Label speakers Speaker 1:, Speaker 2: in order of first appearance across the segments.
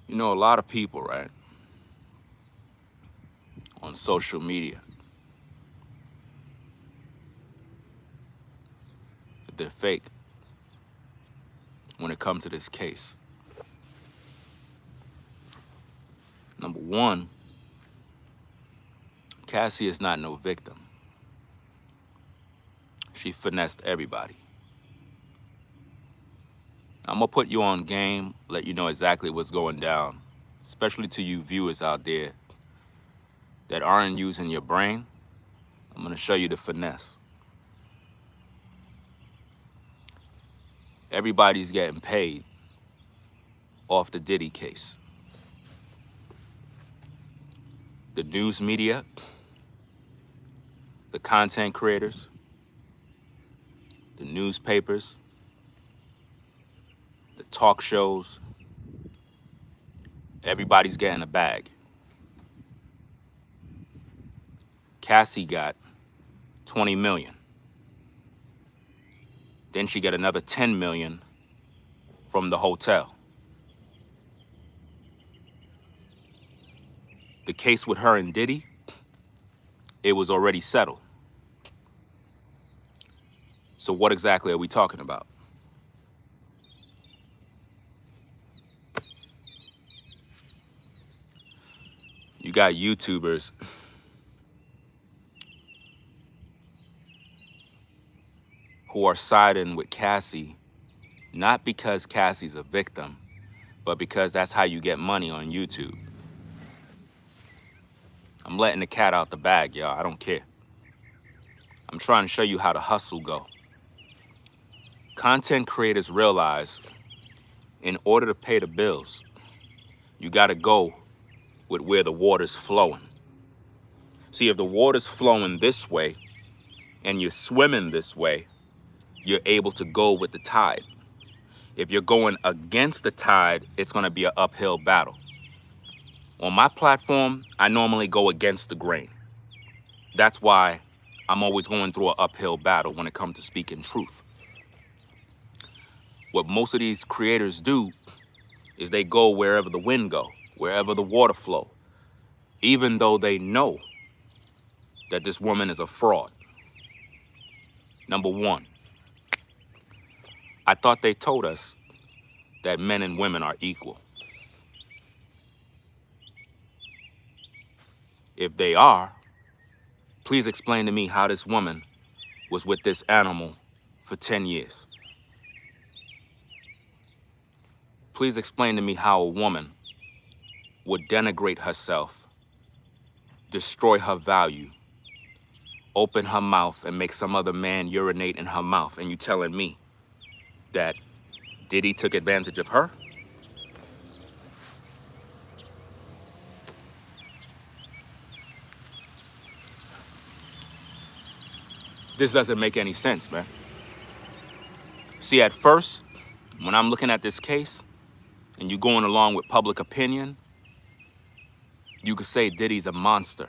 Speaker 1: You know, a lot of people, right, on social media, they're fake when it comes to this case. Number one, Cassie is not no victim. She finessed everybody. I'm gonna put you on game, let you know exactly what's going down, especially to you viewers out there that aren't using your brain. I'm gonna show you the finesse. Everybody's getting paid off the Diddy case. The news media, the content creators, the newspapers, the talk shows, everybody's getting a bag. Cassie got 20 million. Then she got another 10 million from the hotel. The case with her and Diddy, it was already settled. So what exactly are we talking about? You got YouTubers who are siding with Cassie, not because Cassie's a victim, but because that's how you get money on YouTube. I'm letting the cat out the bag, y'all. I don't care. I'm trying to show you how the hustle go. Content creators realize in order to pay the bills, you gotta go with where the water's flowing. See, if the water's flowing this way and you're swimming this way, you're able to go with the tide. If you're going against the tide, it's gonna be an uphill battle. On my platform, I normally go against the grain. That's why I'm always going through an uphill battle when it comes to speaking truth. What most of these creators do is they go wherever the wind go, wherever the water flow, even though they know that this woman is a fraud. Number one, I thought they told us that men and women are equal. If they are, please explain to me how this woman was with this animal for 10 years. Please explain to me how a woman would denigrate herself, destroy her value, open her mouth and make some other man urinate in her mouth, and you telling me that Diddy took advantage of her? This doesn't make any sense, man. See, at first, when I'm looking at this case and you going along with public opinion, you could say Diddy's a monster.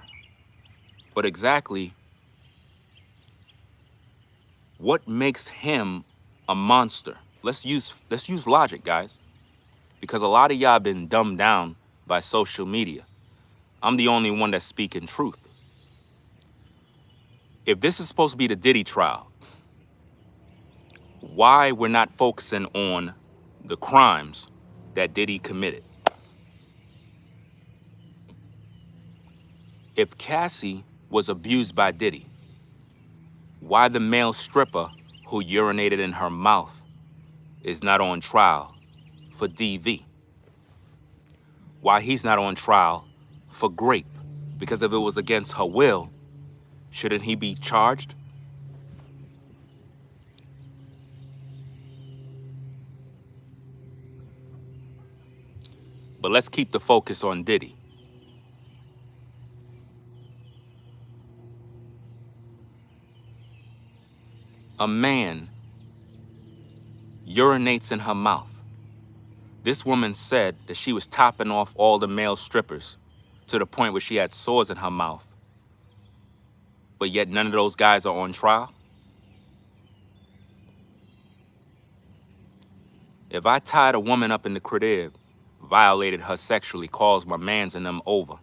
Speaker 1: But exactly what makes him a monster? Let's use logic, guys. Because a lot of y'all been dumbed down by social media. I'm the only one that's speaking truth. If this is supposed to be the Diddy trial, why we're not focusing on the crimes that Diddy committed? If Cassie was abused by Diddy, why the male stripper who urinated in her mouth is not on trial for DV? Why he's not on trial for rape? Because if it was against her will, shouldn't he be charged? But let's keep the focus on Diddy. A man urinates in her mouth. This woman said that she was topping off all the male strippers to the point where she had sores in her mouth. But yet none of those guys are on trial. If I tied a woman up in the crib, violated her sexually, calls my mans and them over,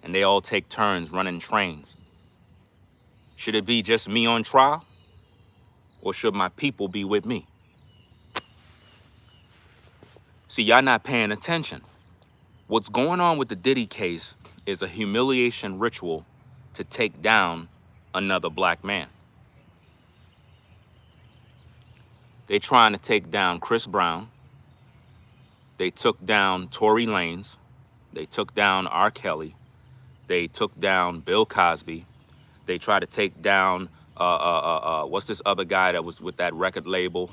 Speaker 1: and they all take turns running trains. Should it be just me on trial, or should my people be with me? See, y'all not paying attention. What's going on with the Diddy case is a humiliation ritual to take down another black man. They trying to take down Chris Brown. They took down Tory Lanez. They took down R. Kelly. They took down Bill Cosby. They tried to take down, what's this other guy that was with that record label?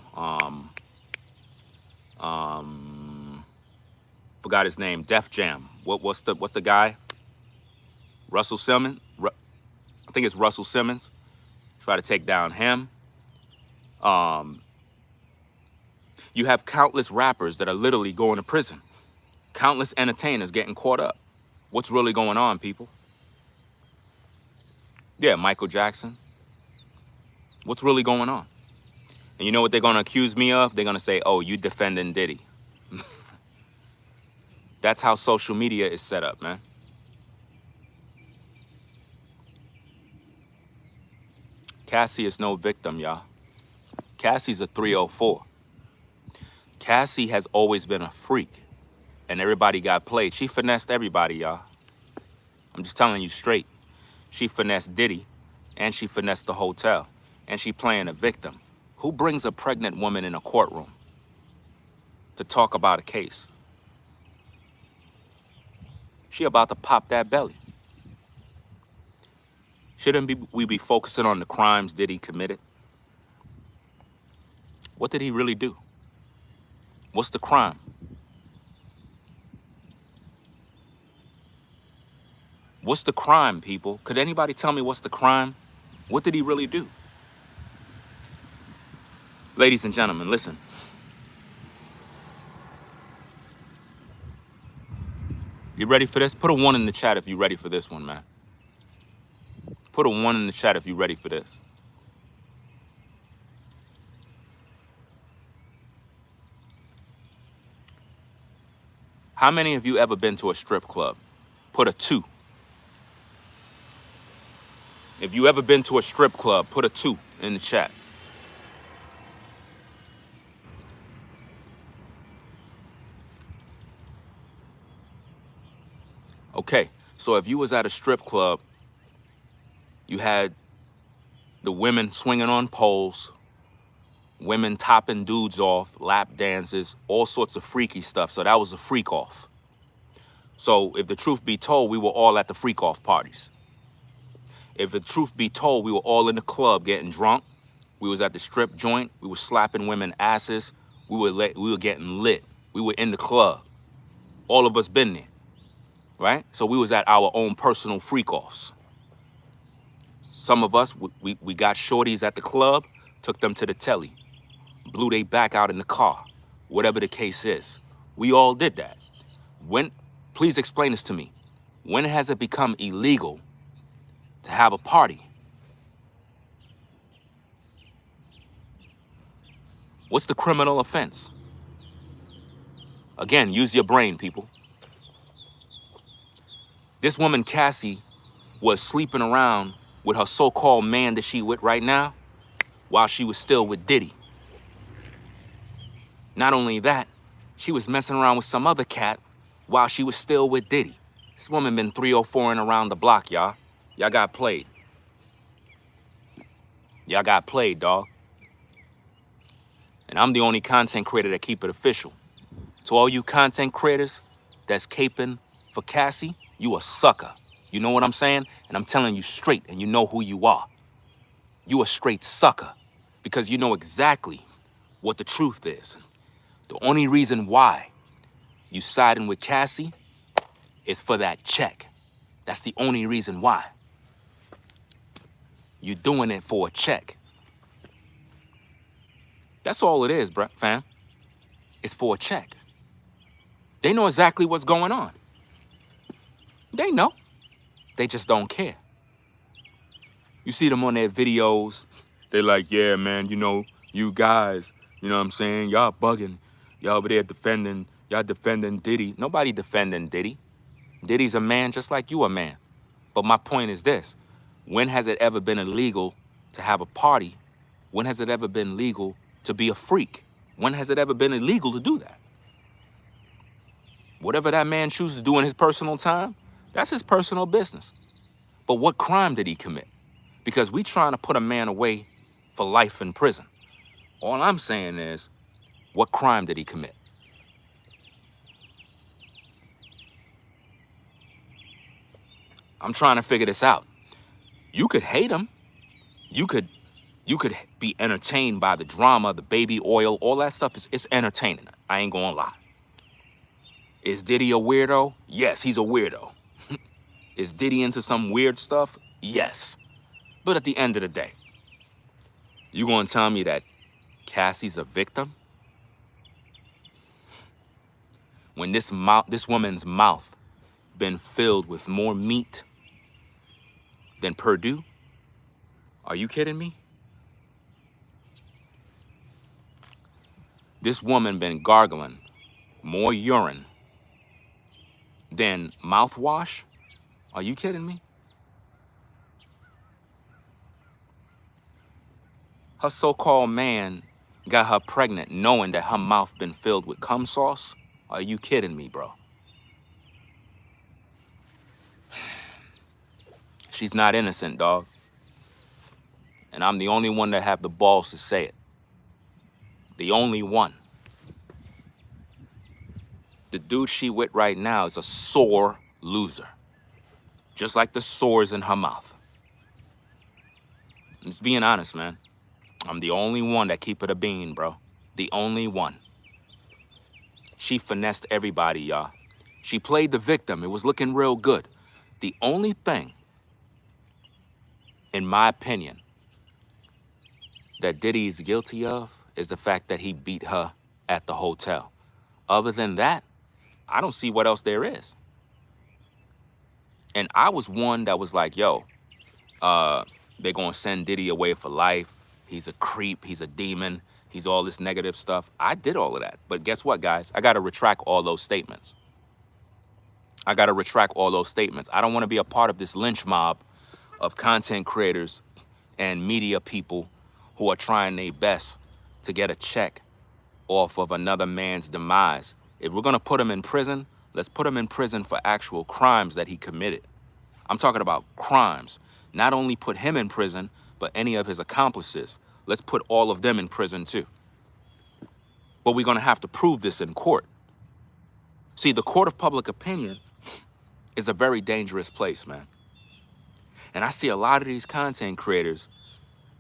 Speaker 1: Forgot his name, Def Jam. What's the guy? Russell Simmons? I think it's Russell Simmons. Try to take down him. You have countless rappers that are literally going to prison. Countless entertainers getting caught up. What's really going on, people? Yeah, Michael Jackson. What's really going on? And you know what they're going to accuse me of? They're going to say, oh, you defending Diddy. That's how social media is set up, man. Cassie is no victim, y'all. Cassie's a 304. Cassie has always been a freak, and everybody got played. She finessed everybody, y'all. I'm just telling you straight. She finessed Diddy, and she finessed the hotel, and she playing a victim. Who brings a pregnant woman in a courtroom to talk about a case? She about to pop that belly. Shouldn't we be focusing on the crimes Diddy committed? What did he really do? What's the crime? What's the crime, people? Could anybody tell me what's the crime? What did he really do? Ladies and gentlemen, listen. You ready for this? Put a 1 in the chat if you're ready for this one, man. Put a 1 in the chat if you're ready for this. How many of you ever been to a strip club? Put a 2. If you ever been to a strip club, put a 2 in the chat. Okay, so if you was at a strip club, you had the women swinging on poles, women topping dudes off, lap dances, all sorts of freaky stuff. So that was a freak off. So if the truth be told, we were all at the freak off parties. If the truth be told, we were all in the club getting drunk. We was at the strip joint. We were slapping women asses. We were getting lit. We were in the club. All of us been there, right? So we was at our own personal freak offs. Some of us, we got shorties at the club, took them to the telly, blew they back out in the car, whatever the case is. We all did that. Please explain this to me. When has it become illegal to have a party? What's the criminal offense? Again, use your brain, people. This woman, Cassie, was sleeping around with her so-called man that she with right now while she was still with Diddy. Not only that, she was messing around with some other cat while she was still with Diddy. This woman been 304ing around the block, y'all. Y'all got played. Y'all got played, dog. And I'm the only content creator that keep it official. To all you content creators that's caping for Cassie, you a sucker. You know what I'm saying? And I'm telling you straight, and you know who you are. You a straight sucker, because you know exactly what the truth is. The only reason why you siding with Cassie is for that check. That's the only reason why. You're doing it for a check. That's all it is, bruh, fam. It's for a check. They know exactly what's going on. They know. They just don't care. You see them on their videos. They're like, yeah, man, you know, you guys, you know what I'm saying? Y'all bugging. Y'all over there defending Y'all defending Diddy. Nobody defending Diddy. Diddy's a man just like you a man. But my point is this. When has it ever been illegal to have a party? When has it ever been legal to be a freak? When has it ever been illegal to do that? Whatever that man chooses to do in his personal time, that's his personal business. But what crime did he commit? Because we trying to put a man away for life in prison. All I'm saying is, what crime did he commit? I'm trying to figure this out. You could hate him. You could be entertained by the drama, the baby oil, all that stuff. It's entertaining. I ain't gonna lie. Is Diddy a weirdo? Yes, he's a weirdo. Is Diddy into some weird stuff? Yes. But at the end of the day, you gonna tell me that Cassie's a victim? When this woman's mouth been filled with more meat than Purdue? Are you kidding me? This woman been gargling more urine than mouthwash? Are you kidding me? Her so-called man got her pregnant knowing that her mouth been filled with cum sauce? Are you kidding me, bro? She's not innocent, dog. And I'm the only one that have the balls to say it. The only one. The dude she with right now is a sore loser. Just like the sores in her mouth. I'm just being honest, man. I'm the only one that keep it a bean, bro. The only one. She finessed everybody, y'all. She played the victim. It was looking real good. The only thing, in my opinion, that Diddy is guilty of is the fact that he beat her at the hotel. Other than that, I don't see what else there is. And I was one that was like, yo, they're gonna send Diddy away for life. He's a creep, he's a demon, he's all this negative stuff. I did all of that. But guess what, guys? I gotta retract all those statements. I don't wanna be a part of this lynch mob of content creators and media people who are trying their best to get a check off of another man's demise. If we're gonna put him in prison, let's put him in prison for actual crimes that he committed. I'm talking about crimes. Not only put him in prison, but any of his accomplices. Let's put all of them in prison too. But we're gonna have to prove this in court. See, the court of public opinion is a very dangerous place, man. And I see a lot of these content creators,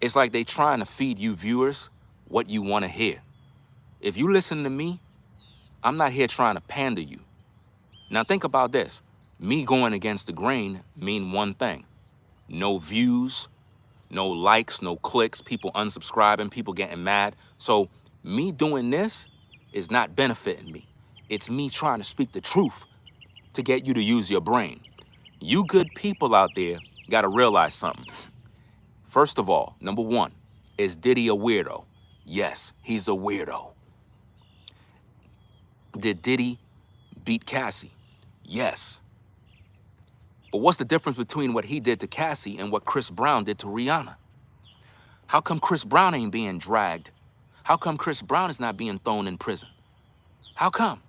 Speaker 1: it's like they trying to feed you viewers what you wanna hear. If you listen to me, I'm not here trying to pander you. Now think about this. Me going against the grain mean one thing. No views, no likes, no clicks, people unsubscribing, people getting mad. So me doing this is not benefiting me. It's me trying to speak the truth to get you to use your brain. You good people out there gotta realize something. First of all, number one, is Diddy a weirdo? Yes, he's a weirdo. Did Diddy beat Cassie? Yes. But what's the difference between what he did to Cassie and what Chris Brown did to Rihanna? How come Chris Brown ain't being dragged? How come Chris Brown is not being thrown in prison? How come?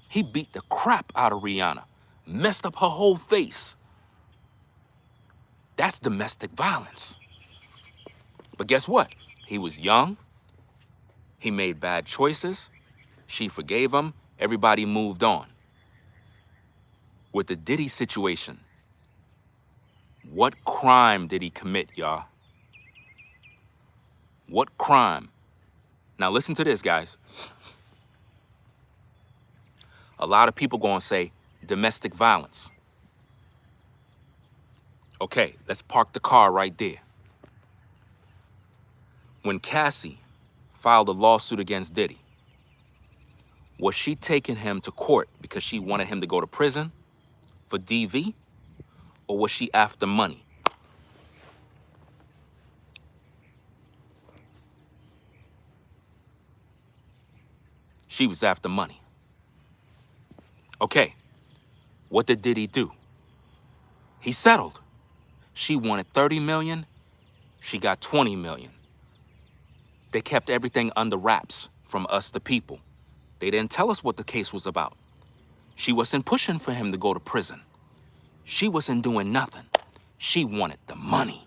Speaker 1: He beat the crap out of Rihanna, messed up her whole face. That's domestic violence. But guess what? He was young. He made bad choices. She forgave him. Everybody moved on. With the Diddy situation, what crime did he commit, y'all? What crime? Now listen to this, guys. A lot of people gonna say domestic violence. Okay, let's park the car right there. When Cassie filed a lawsuit against Diddy, was she taking him to court because she wanted him to go to prison for DV, or was she after money? She was after money. Okay, what did Diddy do? He settled. She wanted 30 million, she got 20 million. They kept everything under wraps from us, the people. They didn't tell us what the case was about. She wasn't pushing for him to go to prison. She wasn't doing nothing. She wanted the money.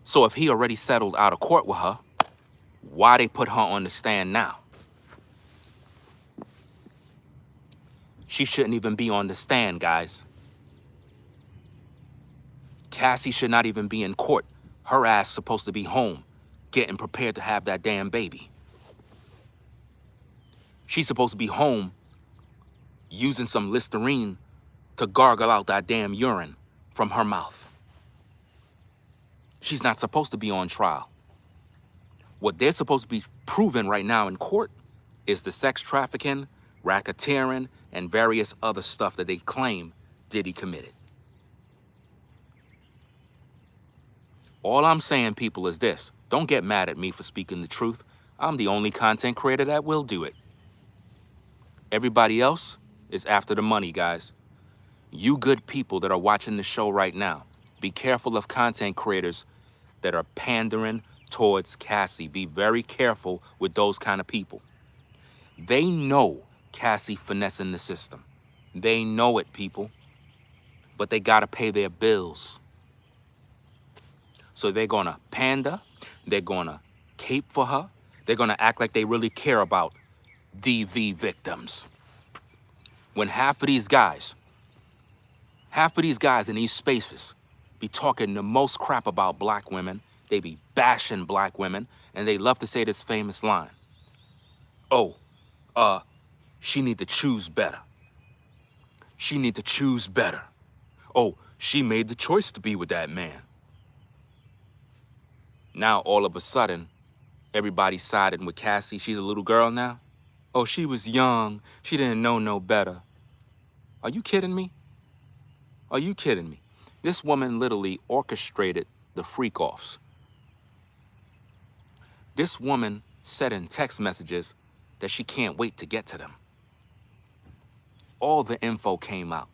Speaker 1: So if he already settled out of court with her, why they put her on the stand now? She shouldn't even be on the stand, guys. Cassie should not even be in court. Her ass supposed to be home, getting prepared to have that damn baby. She's supposed to be home using some Listerine to gargle out that damn urine from her mouth. She's not supposed to be on trial. What they're supposed to be proving right now in court is the sex trafficking, racketeering, and various other stuff that they claim Diddy committed. All I'm saying, people, is this. Don't get mad at me for speaking the truth. I'm the only content creator that will do it. Everybody else is after the money, guys. You good people that are watching the show right now, be careful of content creators that are pandering towards Cassie. Be very careful with those kind of people. They know Cassie finessing the system. They know it, people. But they gotta pay their bills. So they're gonna pander, they're gonna cape for her, they're gonna act like they really care about DV victims. When half of these guys in these spaces be talking the most crap about black women, they be bashing black women, and they love to say this famous line. Oh, she need to choose better. She need to choose better. Oh, she made the choice to be with that man. Now, all of a sudden, everybody's siding with Cassie. She's a little girl now. Oh, she was young. She didn't know no better. Are you kidding me? Are you kidding me? This woman literally orchestrated the freak-offs. This woman said in text messages that she can't wait to get to them. All the info came out.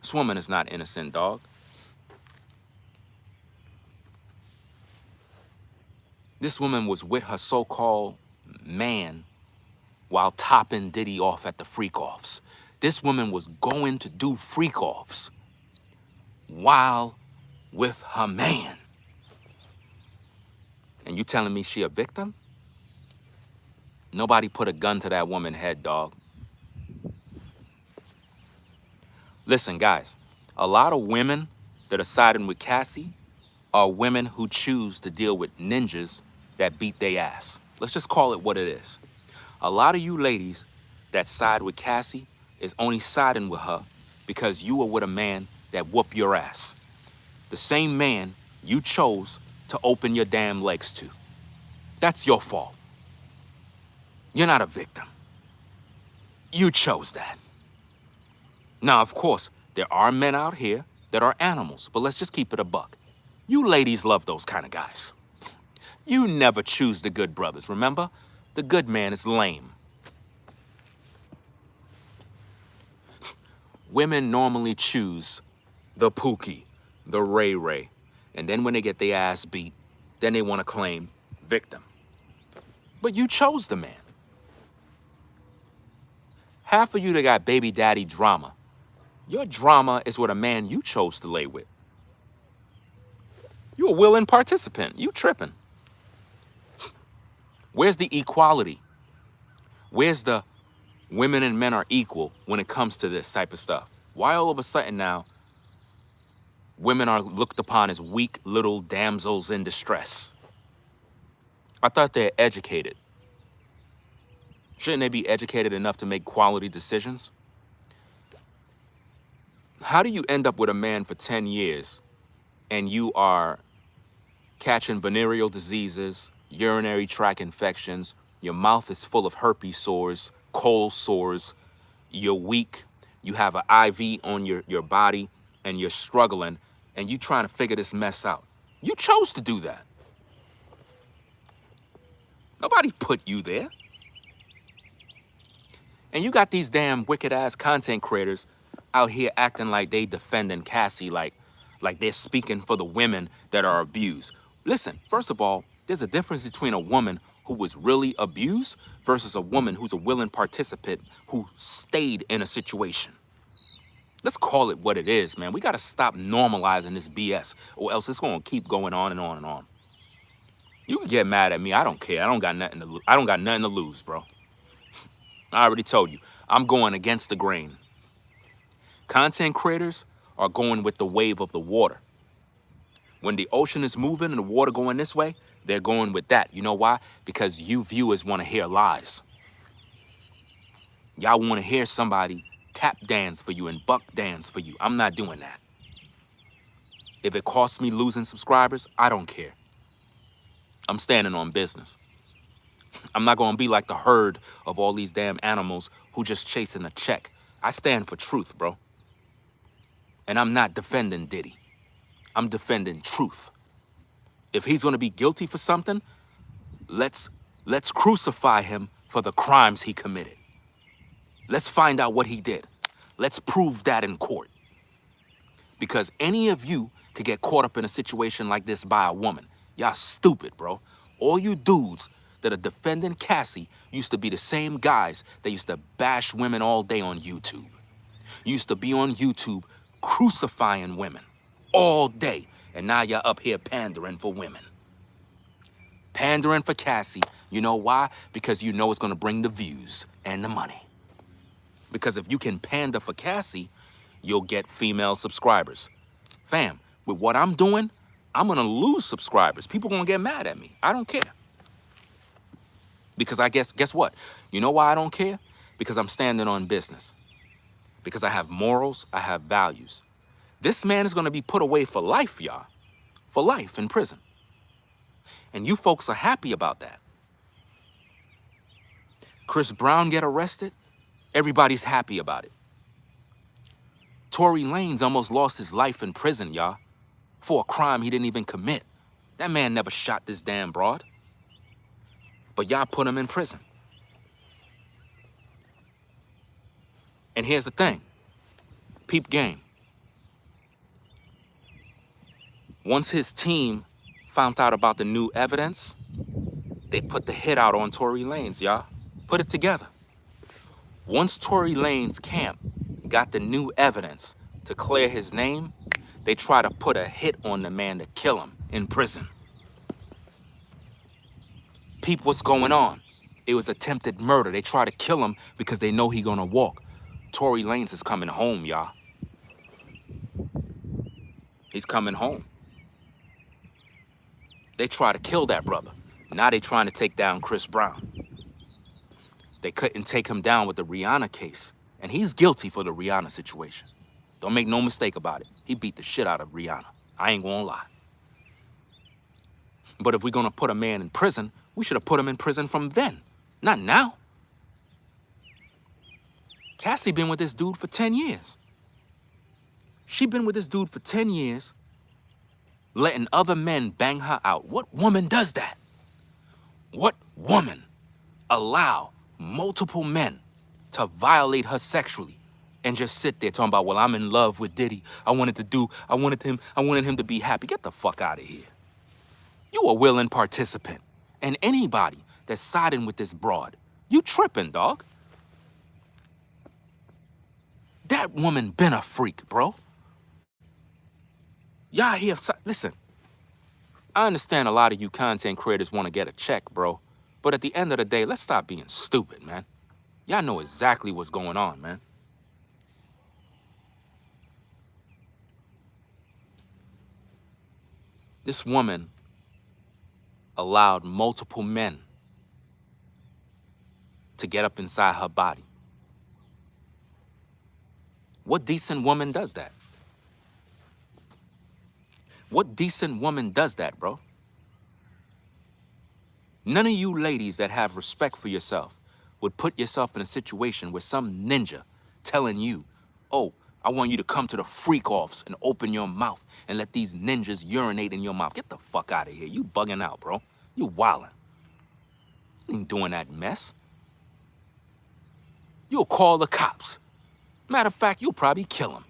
Speaker 1: This woman is not innocent, dog. This woman was with her so-called man while topping Diddy off at the freak-offs. This woman was going to do freak-offs while with her man. And you telling me she a victim? Nobody put a gun to that woman's head, dog. Listen, guys, a lot of women that are siding with Cassie are women who choose to deal with ninjas that beat their ass. Let's just call it what it is. A lot of you ladies that side with Cassie is only siding with her because you are with a man that whoop your ass. The same man you chose to open your damn legs to. That's your fault. You're not a victim. You chose that. Now, of course, there are men out here that are animals, but let's just keep it a buck. You ladies love those kind of guys. You never choose the good brothers, remember? The good man is lame. Women normally choose the Pookie, the Ray Ray, and then when they get their ass beat, then they want to claim victim. But you chose the man. Half of you that got baby daddy drama, your drama is with a man you chose to lay with. You a willing participant. You tripping. Where's the equality? Where's the women and men are equal when it comes to this type of stuff? Why all of a sudden now women are looked upon as weak little damsels in distress? I thought they're educated. Shouldn't they be educated enough to make quality decisions? How do you end up with a man for 10 years and you are catching venereal diseases, urinary tract infections, your mouth is full of herpes sores, cold sores, you're weak, you have an IV on your body, and you're struggling, and you trying to figure this mess out? You chose to do that. Nobody put you there. And you got these damn wicked ass content creators out here acting like they defending Cassie, like they're speaking for the women that are abused. Listen, first of all, there's a difference between a woman who was really abused versus a woman who's a willing participant who stayed in a situation. Let's call it what it is, man. We gotta stop normalizing this BS, or else it's gonna keep going on and on and on. You can get mad at me. I don't care. I don't got nothing to lose, bro. I already told you. I'm going against the grain. Content creators are going with the wave of the water. When the ocean is moving and the water going this way, they're going with that. You know why? Because you viewers want to hear lies. Y'all want to hear somebody tap dance for you and buck dance for you. I'm not doing that. If it costs me losing subscribers, I don't care. I'm standing on business. I'm not going to be like the herd of all these damn animals who just chasing a check. I stand for truth, bro. And I'm not defending Diddy. I'm defending truth. If he's going to be guilty for something, let's crucify him for the crimes he committed. Let's find out what he did. Let's prove that in court. Because any of you could get caught up in a situation like this by a woman. Y'all stupid, bro. All you dudes that are defending Cassie used to be the same guys that used to bash women all day on YouTube. Used to be on YouTube crucifying women all day. And now you're up here pandering for women. Pandering for Cassie. You know why? Because you know it's going to bring the views and the money. Because if you can pander for Cassie, you'll get female subscribers. Fam, with what I'm doing, I'm going to lose subscribers. People going to get mad at me. I don't care. Because guess what? You know why I don't care? Because I'm standing on business. Because I have morals, I have values. This man is going to be put away for life, y'all. For life in prison. And you folks are happy about that. Chris Brown get arrested. Everybody's happy about it. Tory Lanez almost lost his life in prison, y'all, for a crime he didn't even commit. That man never shot this damn broad. But y'all put him in prison. And here's the thing. Peep game. Once his team found out about the new evidence, they put the hit out on Tory Lanez, y'all. Put it together. Once Tory Lanez camp got the new evidence to clear his name, they try to put a hit on the man to kill him in prison. Peep what's going on. It was attempted murder. They try to kill him because they know he gonna walk. Tory Lanez is coming home, y'all. He's coming home. They try to kill that brother. Now they trying to take down Chris Brown. They couldn't take him down with the Rihanna case. And he's guilty for the Rihanna situation. Don't make no mistake about it. He beat the shit out of Rihanna. I ain't gonna lie. But if we're gonna put a man in prison, we should have put him in prison from then, not now. Cassie been with this dude for 10 years. She been with this dude for 10 years, letting other men bang her out. What woman does that? What woman allow multiple men to violate her sexually and just sit there talking about, well, I'm in love with Diddy. I wanted him to be happy. Get the fuck out of here. You a willing participant. And anybody that's siding with this broad, you tripping, dog. That woman been a freak, bro. Y'all here, listen. I understand a lot of you content creators want to get a check, bro. But at the end of the day, let's stop being stupid, man. Y'all know exactly what's going on, man. This woman allowed multiple men to get up inside her body. What decent woman does that? What decent woman does that, bro? None of you ladies that have respect for yourself would put yourself in a situation where some ninja telling you, oh, I want you to come to the freak-offs and open your mouth and let these ninjas urinate in your mouth. Get the fuck out of here. You bugging out, bro. You wildin'. You ain't doing that mess. You'll call the cops. Matter of fact, you'll probably kill him.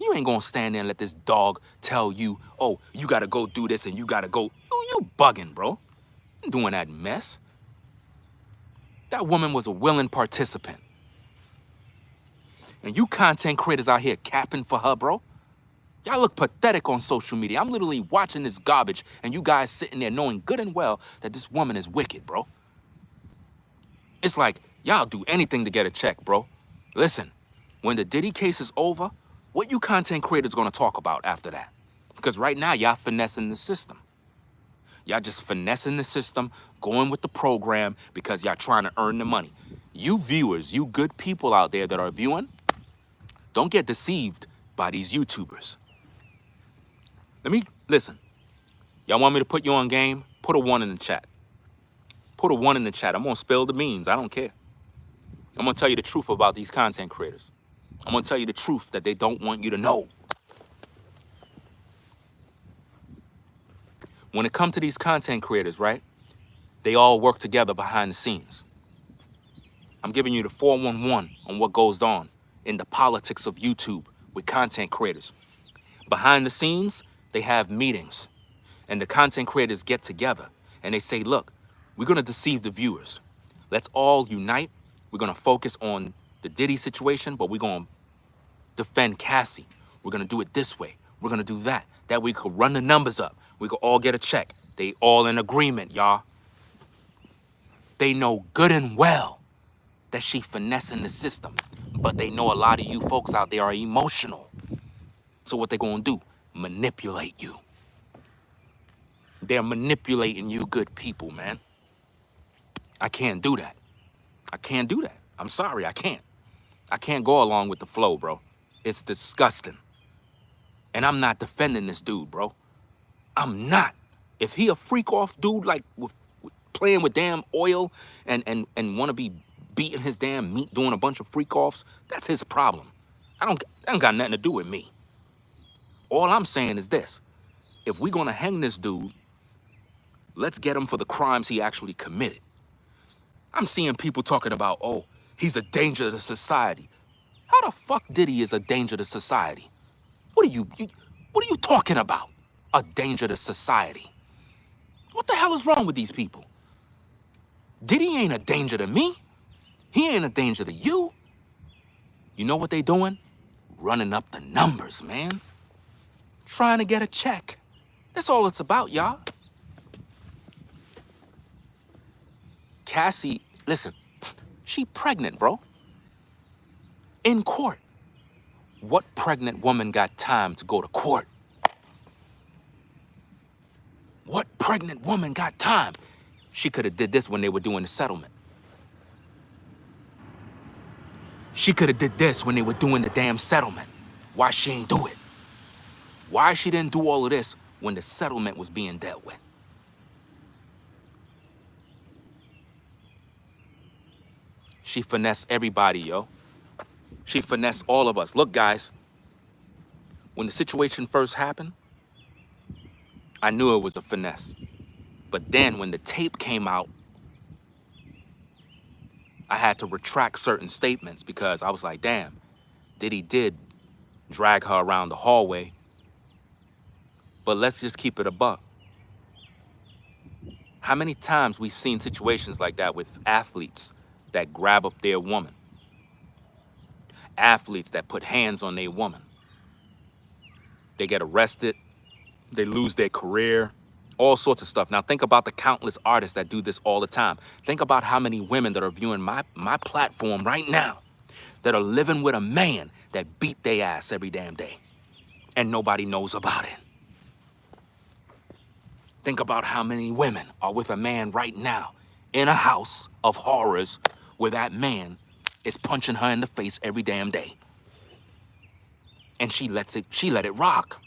Speaker 1: You ain't gonna stand there and let this dog tell you, oh, you gotta go do this and you gotta go. You bugging, bro. You ain't doing that mess. That woman was a willing participant. And you content creators out here capping for her, bro. Y'all look pathetic on social media. I'm literally watching this garbage and you guys sitting there knowing good and well that this woman is wicked, bro. It's like, y'all do anything to get a check, bro. Listen, when the Diddy case is over, what you content creators gonna talk about after that? Because right now, y'all finessing the system. Y'all just finessing the system, going with the program because y'all trying to earn the money. You viewers, you good people out there that are viewing, don't get deceived by these YouTubers. Listen, y'all want me to put you on game? Put a 1 in the chat. Put a 1 in the chat. I'm gonna spill the beans, I don't care. I'm gonna tell you the truth about these content creators. I'm gonna tell you the truth that they don't want you to know. When it comes to these content creators, right? They all work together behind the scenes. I'm giving you the 411 on what goes on in the politics of YouTube with content creators. Behind the scenes, they have meetings and the content creators get together and they say, look, we're gonna deceive the viewers. Let's all unite. We're gonna focus on the Diddy situation, but we're gonna defend Cassie. We're gonna do it this way. We're gonna do that. That we could run the numbers up. We could all get a check. They all in agreement, y'all. They know good and well that she finessing the system, but they know a lot of you folks out there are emotional. So what they gonna do? Manipulate you. They're manipulating you good people, man. I can't do that. I can't do that. I'm sorry, I can't. I can't go along with the flow, bro. It's disgusting. And I'm not defending this dude, bro. I'm not. If he a freak off dude, like with playing with damn oil and want to be beating his damn meat, doing a bunch of freak offs, that's his problem. That don't got nothing to do with me. All I'm saying is this. If we're gonna hang this dude, let's get him for the crimes he actually committed. I'm seeing people talking about, oh, he's a danger to society. How the fuck Diddy is a danger to society? What are you talking about? A danger to society? What the hell is wrong with these people? Diddy ain't a danger to me. He ain't a danger to you. You know what they doing? Running up the numbers, man. Trying to get a check. That's all it's about, y'all. Cassie, listen, she pregnant, bro. In court. What pregnant woman got time to go to court? What pregnant woman got time? She could have did this when they were doing the settlement. She could have did this when they were doing the damn settlement. Why she ain't do it? Why she didn't do all of this when the settlement was being dealt with? She finessed everybody, yo. She finessed all of us. Look, guys, when the situation first happened, I knew it was a finesse. But then when the tape came out, I had to retract certain statements because I was like, damn, Diddy did drag her around the hallway. But let's just keep it a buck. How many times we've seen situations like that with athletes that grab up their woman? Athletes that put hands on their woman. They get arrested, they lose their career, all sorts of stuff. Now think about the countless artists that do this all the time. Think about how many women that are viewing my platform right now that are living with a man that beat their ass every damn day and nobody knows about it. Think about how many women are with a man right now in a house of horrors where that man is punching her in the face every damn day. And she let it rock.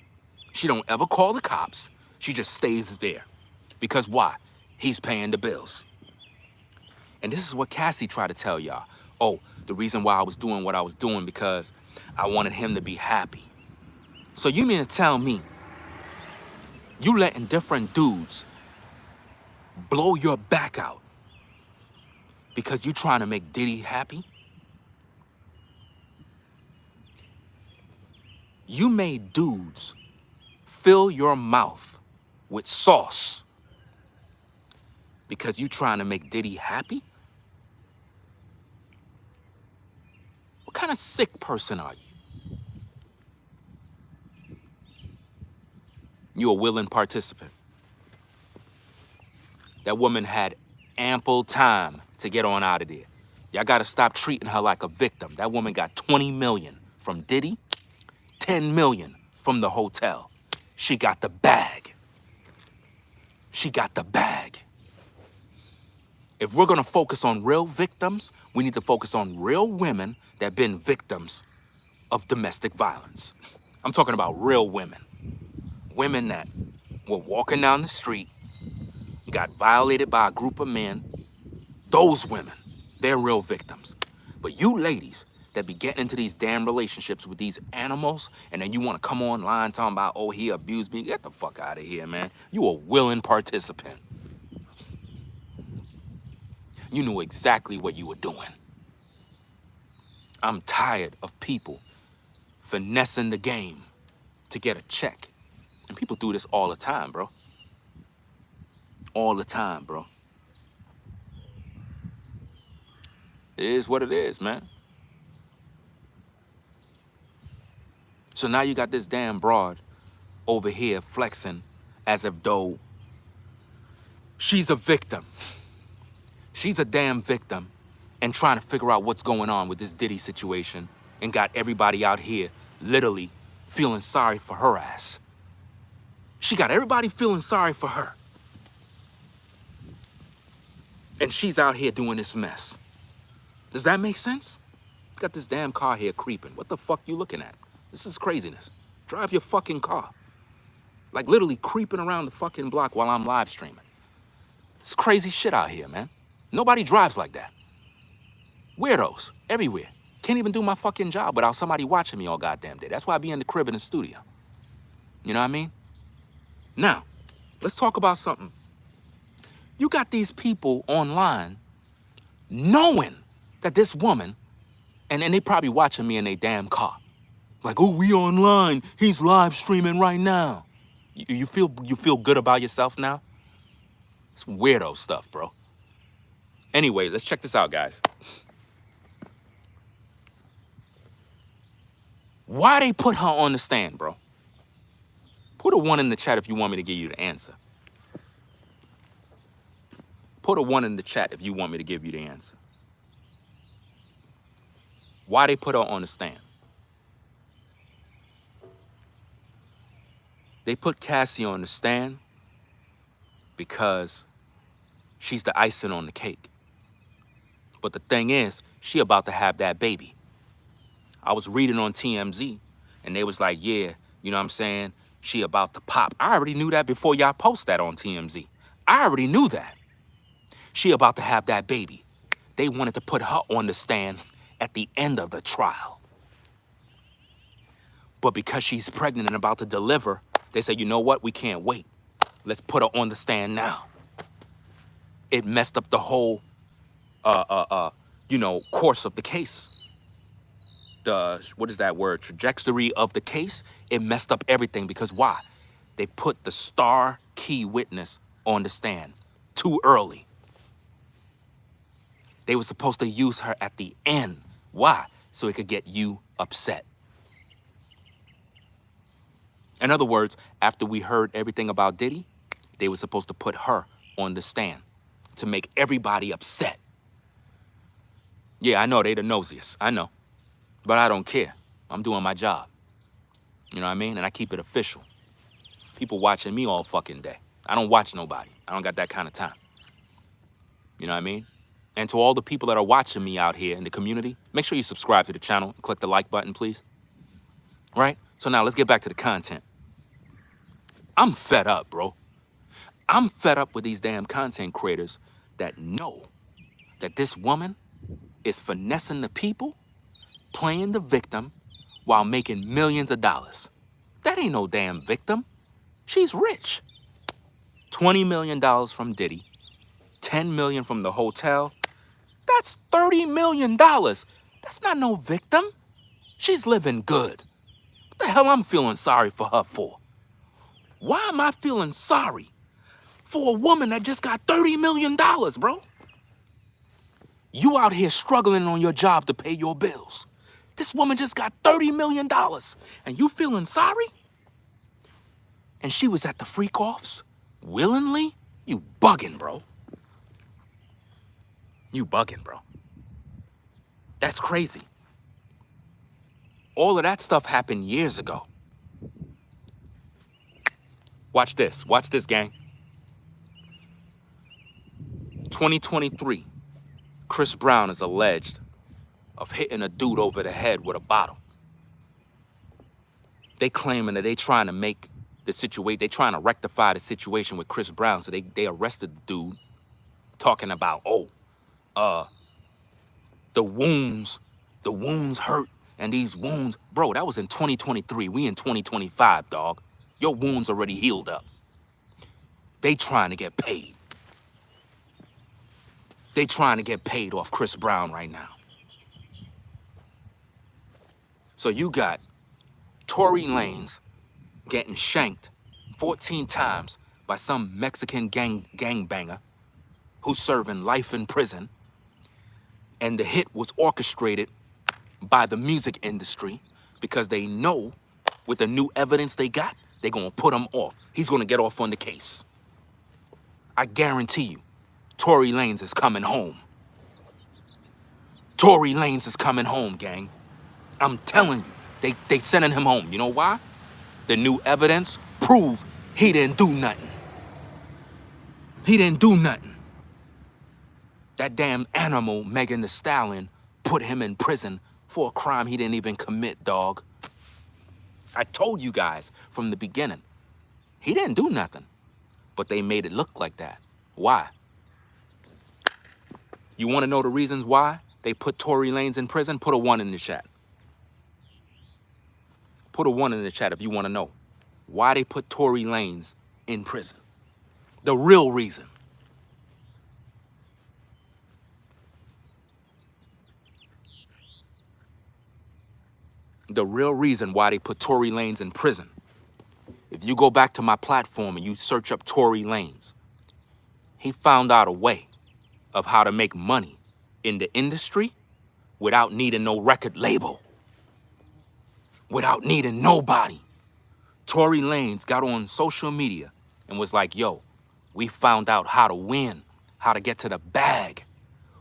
Speaker 1: She don't ever call the cops. She just stays there. Because why? He's paying the bills. And this is what Cassie tried to tell y'all. Oh, the reason why I was doing what I was doing because I wanted him to be happy. So you mean to tell me you letting different dudes blow your back out because you trying to make Diddy happy? You made dudes fill your mouth with sauce because you trying to make Diddy happy? What kind of sick person are you? You a willing participant. That woman had ample time to get on out of there. Y'all gotta stop treating her like a victim. That woman got 20 million from Diddy, 10 million from the hotel. She got the bag. She got the bag. If we're gonna focus on real victims, we need to focus on real women that been victims of domestic violence. I'm talking about real women. Women that were walking down the street, got violated by a group of men. Those women, they're real victims. But you ladies that be getting into these damn relationships with these animals, and then you want to come online talking about, oh, he abused me. Get the fuck out of here, man. You a willing participant. You knew exactly what you were doing. I'm tired of people finessing the game to get a check. And people do this all the time, bro. All the time, bro. It is what it is, man. So now you got this damn broad over here flexing as if though she's a victim. She's a damn victim and trying to figure out what's going on with this Diddy situation and got everybody out here literally feeling sorry for her ass. She got everybody feeling sorry for her. And she's out here doing this mess. Does that make sense? You got this damn car here creeping. What the fuck you looking at? This is craziness. Drive your fucking car. Like literally creeping around the fucking block while I'm live streaming. It's crazy shit out here, man. Nobody drives like that. Weirdos everywhere. Can't even do my fucking job without somebody watching me all goddamn day. That's why I be in the crib in the studio. You know what I mean? Now, let's talk about something. You got these people online knowing that this woman, and they probably watching me in their damn car. Like, oh, we online. He's live streaming right now. You feel good about yourself now? It's weirdo stuff, bro. Anyway, let's check this out, guys. Why they put her on the stand, bro? Put a 1 in the chat if you want me to give you the answer. Put a 1 in the chat if you want me to give you the answer. Why they put her on the stand? They put Cassie on the stand because she's the icing on the cake. But the thing is, she about to have that baby. I was reading on TMZ, and they was like, yeah, you know what I'm saying? She about to pop. I already knew that before y'all post that on TMZ. I already knew that. She about to have that baby. They wanted to put her on the stand at the end of the trial. But because she's pregnant and about to deliver, they said, you know what? We can't wait. Let's put her on the stand now. It messed up the whole, course of the case. What is that word? Trajectory of the case. It messed up everything because why? They put the star key witness on the stand too early. They were supposed to use her at the end. Why? So it could get you upset. In other words, after we heard everything about Diddy, they were supposed to put her on the stand to make everybody upset. Yeah, I know they the nosiest. I know. But I don't care. I'm doing my job. You know what I mean? And I keep it official. People watching me all fucking day. I don't watch nobody. I don't got that kind of time. You know what I mean? And to all the people that are watching me out here in the community, make sure you subscribe to the channel and click the like button, please. Right? So now let's get back to the content. I'm fed up, bro. I'm fed up with these damn content creators that know that this woman is finessing the people, playing the victim, while making millions of dollars. That ain't no damn victim. She's rich. $20 million from Diddy, 10 million from the hotel. That's $30 million. That's not no victim. She's living good. What the hell I'm feeling sorry for her for? Why am I feeling sorry for a woman that just got $30 million, bro? You out here struggling on your job to pay your bills. This woman just got $30 million and you feeling sorry? And she was at the freak-offs willingly? You bugging, bro. You bugging, bro. That's crazy. All of that stuff happened years ago. Watch this. Watch this, gang. 2023, Chris Brown is alleged of hitting a dude over the head with a bottle. They claiming that they trying to make the situation, they trying to rectify the situation with Chris Brown. So they arrested the dude talking about, the wounds hurt and these wounds. Bro, that was in 2023. We in 2025, dog. Your wounds already healed up. They trying to get paid. They trying to get paid off Chris Brown right now. So you got Tory Lanez getting shanked 14 times by some Mexican gangbanger who's serving life in prison. And the hit was orchestrated by the music industry because they know with the new evidence they got, they're gonna put him off. He's gonna get off on the case. I guarantee you, Tory Lanez is coming home. Tory Lanez is coming home, gang. I'm telling you, they sending him home. You know why? The new evidence prove he didn't do nothing. He didn't do nothing. That damn animal, Megan Thee Stallion, put him in prison for a crime he didn't even commit, dog. I told you guys from the beginning, he didn't do nothing, but they made it look like that. Why? You want to know the reasons why they put Tory Lanez in prison? Put a 1 in the chat. Put a 1 in the chat if you want to know why they put Tory Lanez in prison. The real reason. The real reason why they put Tory Lanez in prison. If you go back to my platform and you search up Tory Lanez, he found out a way of how to make money in the industry without needing no record label. Without needing nobody. Tory Lanez got on social media and was like, yo, we found out how to win, how to get to the bag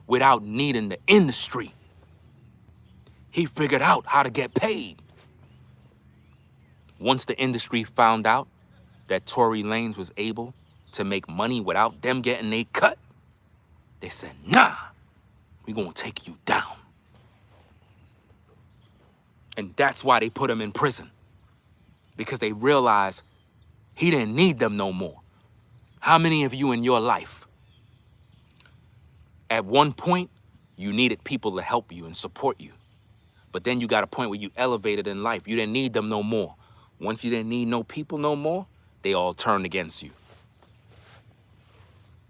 Speaker 1: without needing the industry. He figured out how to get paid. Once the industry found out that Tory Lanez was able to make money without them getting their cut, they said, nah, we're gonna take you down. And that's why they put him in prison. Because they realized he didn't need them no more. How many of you in your life, at one point, you needed people to help you and support you? But then you got a point where you elevated in life. You didn't need them no more. Once you didn't need no people no more, they all turned against you.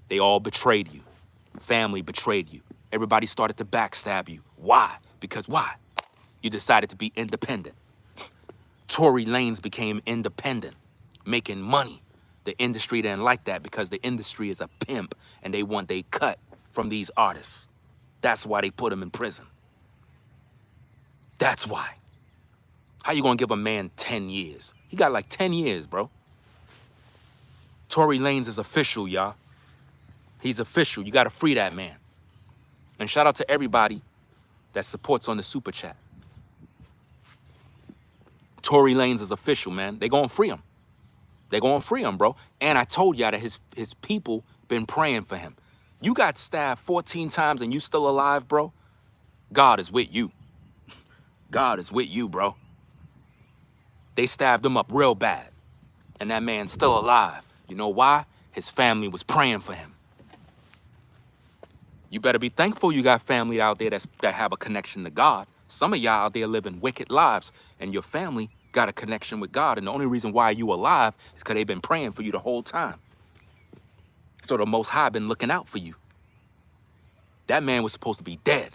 Speaker 1: They all betrayed you. Family betrayed you. Everybody started to backstab you. Why? Because why? You decided to be independent. Tory Lanez became independent, making money. The industry didn't like that because the industry is a pimp and they want they cut from these artists. That's why they put him in prison. That's why. How you gonna give a man 10 years? He got like 10 years, bro. Tory Lanez is official, y'all. He's official. You gotta free that man. And shout out to everybody that supports on the super chat. Tory Lanez is official, man. They gonna free him. They gonna free him, bro. And I told y'all that his people been praying for him. You got stabbed 14 times and you still alive, bro? God is with you. God is with you, bro. They stabbed him up real bad. And that man's still alive. You know why? His family was praying for him. You better be thankful you got family out there that have a connection to God. Some of y'all out there living wicked lives and your family got a connection with God. And the only reason why you alive is because they've been praying for you the whole time. So the Most High been looking out for you. That man was supposed to be dead.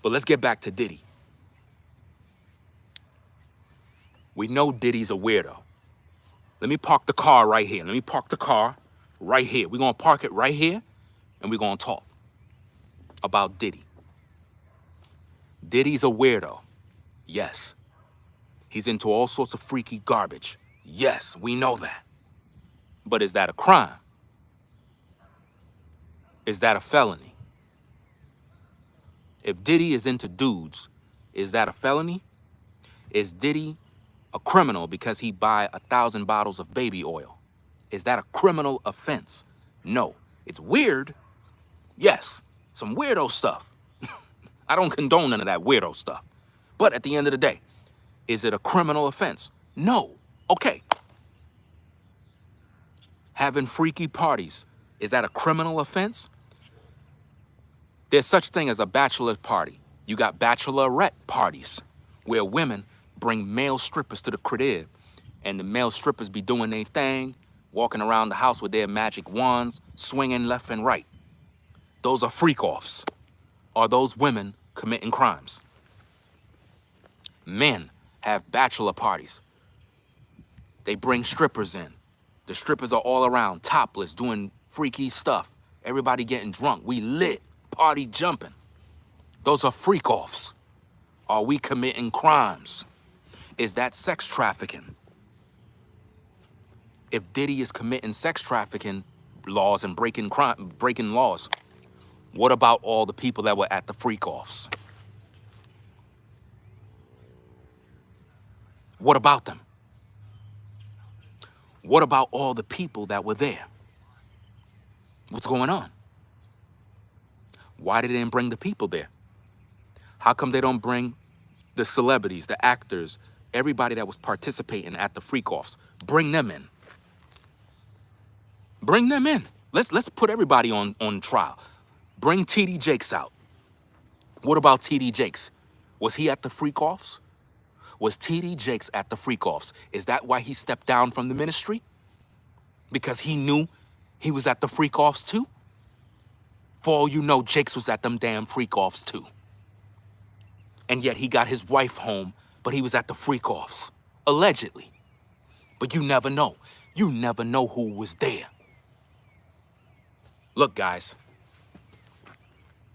Speaker 1: But let's get back to Diddy. We know Diddy's a weirdo. Let me park the car right here. Let me park the car right here. We're going to park it right here, and we're going to talk about Diddy. Diddy's a weirdo. Yes. He's into all sorts of freaky garbage. Yes, we know that. But is that a crime? Is that a felony? If Diddy is into dudes, is that a felony? Is Diddy a criminal because he buy 1,000 bottles of baby oil? Is that a criminal offense? No. It's weird. Yes, some weirdo stuff. I don't condone none of that weirdo stuff. But at the end of the day, is it a criminal offense? No. Okay. Having freaky parties, is that a criminal offense? There's such thing as a bachelor party. You got bachelorette parties where women bring male strippers to the crib, and the male strippers be doing their thing, walking around the house with their magic wands, swinging left and right. Those are freak-offs. Are those women committing crimes? Men have bachelor parties. They bring strippers in. The strippers are all around, topless, doing freaky stuff. Everybody getting drunk. We lit, party jumping. Those are freak-offs. Are we committing crimes? Is that sex trafficking? If Diddy is committing sex trafficking laws and breaking laws, what about all the people that were at the freak-offs? What about them? What about all the people that were there? What's going on? Why did they didn't bring the people there? How come they don't bring the celebrities, the actors, everybody that was participating at the freak-offs? Bring them in. Bring them in. Let's put everybody on trial. Bring T.D. Jakes out. What about T.D. Jakes? Was he at the freak-offs? Was T.D. Jakes at the freak-offs? Is that why he stepped down from the ministry? Because he knew he was at the freak-offs too? For all you know, Jakes was at them damn freak-offs too. And yet he got his wife home, but he was at the freak-offs, allegedly. But you never know. You never know who was there. Look, guys,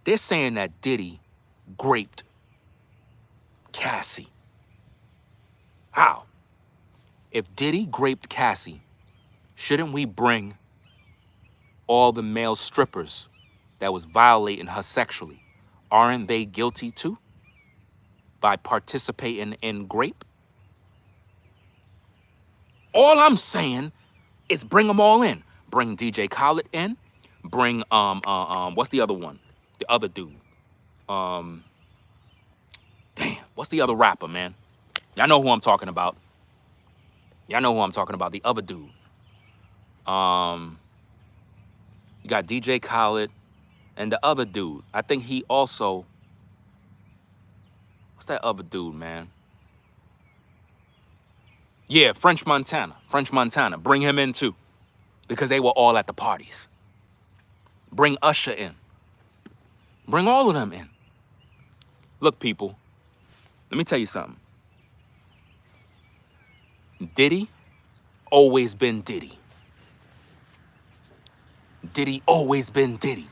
Speaker 1: they're saying that Diddy raped Cassie. How? If Diddy raped Cassie, shouldn't we bring all the male strippers that was violating her sexually? Aren't they guilty too? By participating in rape? All I'm saying is bring them all in. Bring DJ Khaled in. Bring, what's the other one? The other dude. Damn, what's the other rapper, man? Y'all know who I'm talking about. Y'all know who I'm talking about, the other dude. You got DJ Khaled and the other dude. I think he also, what's that other dude, man? Yeah, French Montana. French Montana. Bring him in too, because they were all at the parties. Bring Usher in. Bring all of them in. Look, people, let me tell you something. Diddy always been Diddy. Diddy always been Diddy.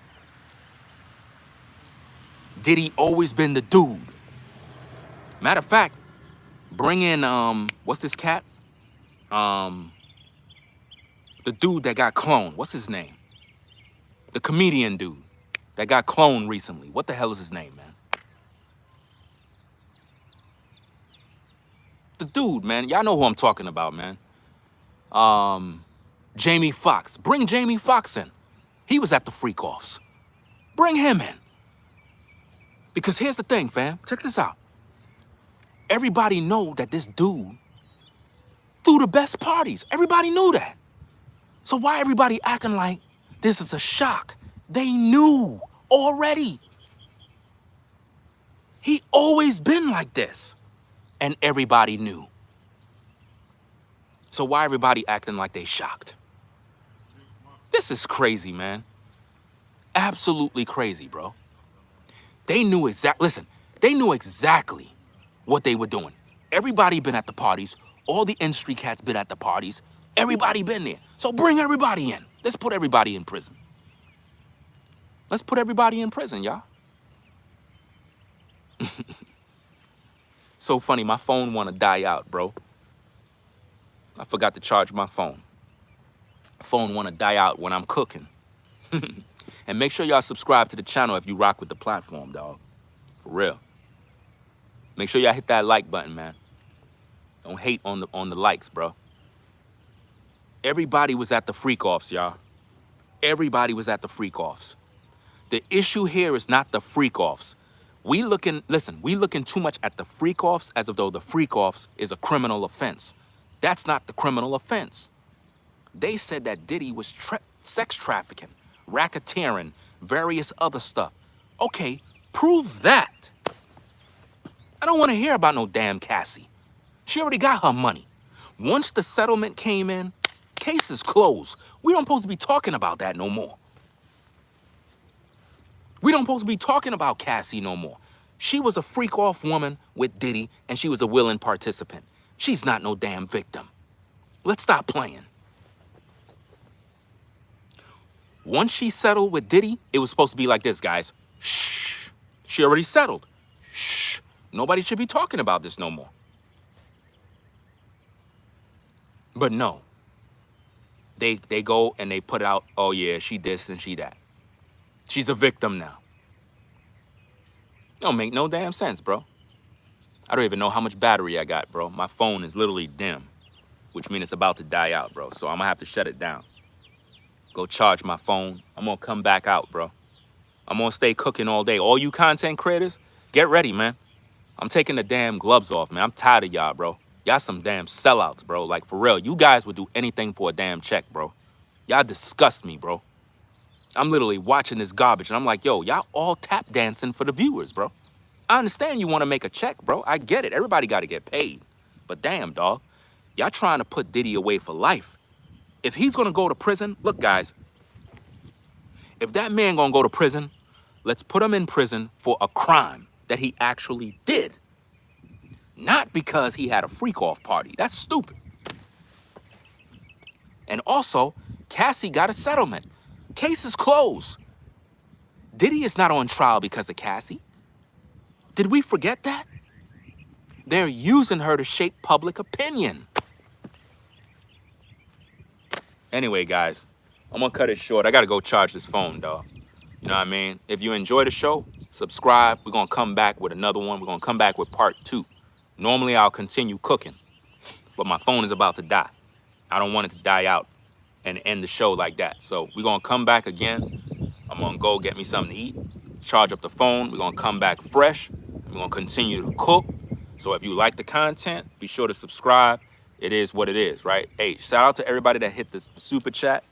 Speaker 1: Diddy always been the dude. Matter of fact, bring in, what's this cat? The dude that got cloned. What's his name? The comedian dude that got cloned recently. What the hell is his name, man? The dude, man. Y'all know who I'm talking about, man. Jamie Foxx. Bring Jamie Foxx in. He was at the freak-offs. Bring him in. Because here's the thing, fam. Check this out. Everybody know that this dude threw the best parties. Everybody knew that. So why everybody acting like this is a shock? They knew already. He always been like this. And everybody knew. So why everybody acting like they shocked? This is crazy, man. Absolutely crazy, bro. They knew listen, they knew exactly what they were doing. Everybody been at the parties. All the industry cats been at the parties. Everybody been there. So bring everybody in. Let's put everybody in prison. Let's put everybody in prison, y'all. So funny, my phone wanna die out, bro. I forgot to charge my phone. Phone wanna die out when I'm cooking. And make sure y'all subscribe to the channel if you rock with the platform, dog. For real. Make sure y'all hit that like button, man. Don't hate on the likes, bro. Everybody was at the freak-offs, y'all. Everybody was at the freak-offs. The issue here is not the freak-offs. We looking too much at the freak-offs as if though the freak-offs is a criminal offense. That's not the criminal offense. They said that Diddy was sex trafficking, racketeering, various other stuff. Okay, prove that. I don't want to hear about no damn Cassie. She already got her money. Once the settlement came in, case is closed. We don't supposed to be talking about that no more. We don't supposed to be talking about Cassie no more. She was a freak-off woman with Diddy, and she was a willing participant. She's not no damn victim. Let's stop playing. Once she settled with Diddy, it was supposed to be like this, guys. Shh. She already settled. Shh. Nobody should be talking about this no more. But no. They go and they put out, oh yeah, she this and she that. She's a victim now. Don't make no damn sense, bro. I don't even know how much battery I got, bro. My phone is literally dim, which means it's about to die out, bro. So I'm gonna have to shut it down. Go charge my phone. I'm gonna come back out, bro. I'm gonna stay cooking all day. All you content creators, get ready, man. I'm taking the damn gloves off, man. I'm tired of y'all, bro. Y'all some damn sellouts, bro. Like, for real, you guys would do anything for a damn check, bro. Y'all disgust me, bro. I'm literally watching this garbage, and I'm like, yo, y'all all tap dancing for the viewers, bro. I understand you want to make a check, bro. I get it. Everybody got to get paid. But damn, dog, y'all trying to put Diddy away for life. If he's going to go to prison, look, guys, if that man going to go to prison, let's put him in prison for a crime that he actually did. Not because he had a freak-off party. That's stupid. And also, Cassie got a settlement. Case is closed. Diddy is not on trial because of Cassie. Did we forget that? They're using her to shape public opinion. Anyway, guys, I'm gonna cut it short. I gotta go charge this phone, dog. You know what I mean? If you enjoy the show, subscribe. We're gonna come back with another one. We're gonna come back with part 2. Normally, I'll continue cooking, but my phone is about to die. I don't want it to die out and end the show like that. So we're gonna come back again. I'm gonna go get me something to eat, charge up the phone. We're gonna come back fresh. We're gonna continue to cook. So if you like the content, be sure to subscribe. It is what it is, right? Hey, shout out to everybody that hit this super chat.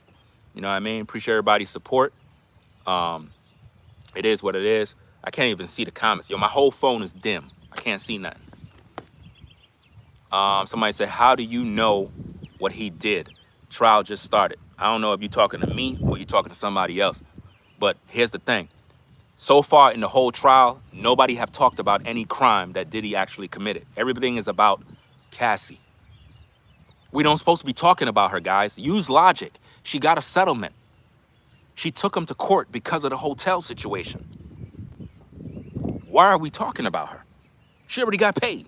Speaker 1: You know what I mean? Appreciate everybody's support. It is what it is. I can't even see the comments. Yo, my whole phone is dim. I can't see nothing. Somebody said, how do you know what he did? Trial just started. I don't know if you're talking to me or you're talking to somebody else. But here's the thing. So far in the whole trial, nobody have talked about any crime that Diddy actually committed. Everything is about Cassie. We don't supposed to be talking about her, guys. Use logic. She got a settlement. She took him to court because of the hotel situation. Why are we talking about her? She already got paid.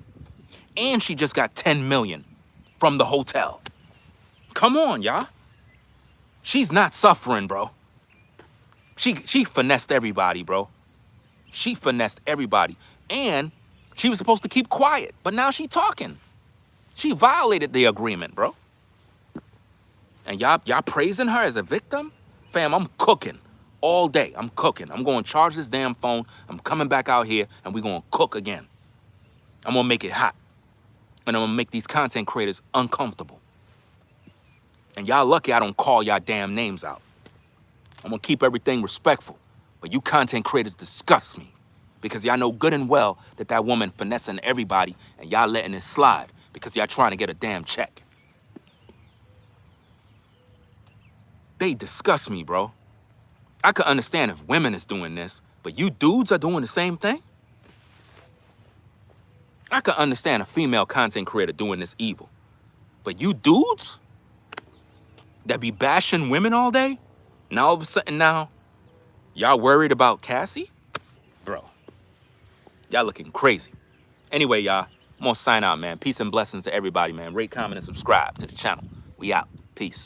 Speaker 1: And she just got 10 million from the hotel. Come on, y'all. She's not suffering, bro. She finessed everybody, bro. She finessed everybody. And she was supposed to keep quiet, but now she talking. She violated the agreement, bro. And y'all praising her as a victim? Fam, I'm cooking all day. I'm cooking. I'm going to charge this damn phone. I'm coming back out here, and we're going to cook again. I'm going to make it hot. And I'm going to make these content creators uncomfortable. And y'all lucky I don't call y'all damn names out. I'm going to keep everything respectful. But you content creators disgust me. Because y'all know good and well that that woman finessing everybody, and y'all letting it slide because y'all trying to get a damn check. They disgust me, bro. I could understand if women is doing this, but you dudes are doing the same thing? I could understand a female content creator doing this evil, but you dudes that be bashing women all day, now all of a sudden now, y'all worried about Cassie? Bro, y'all looking crazy. Anyway, y'all, I'm gonna sign out, man. Peace and blessings to everybody, man. Rate, comment, and subscribe to the channel. We out. Peace.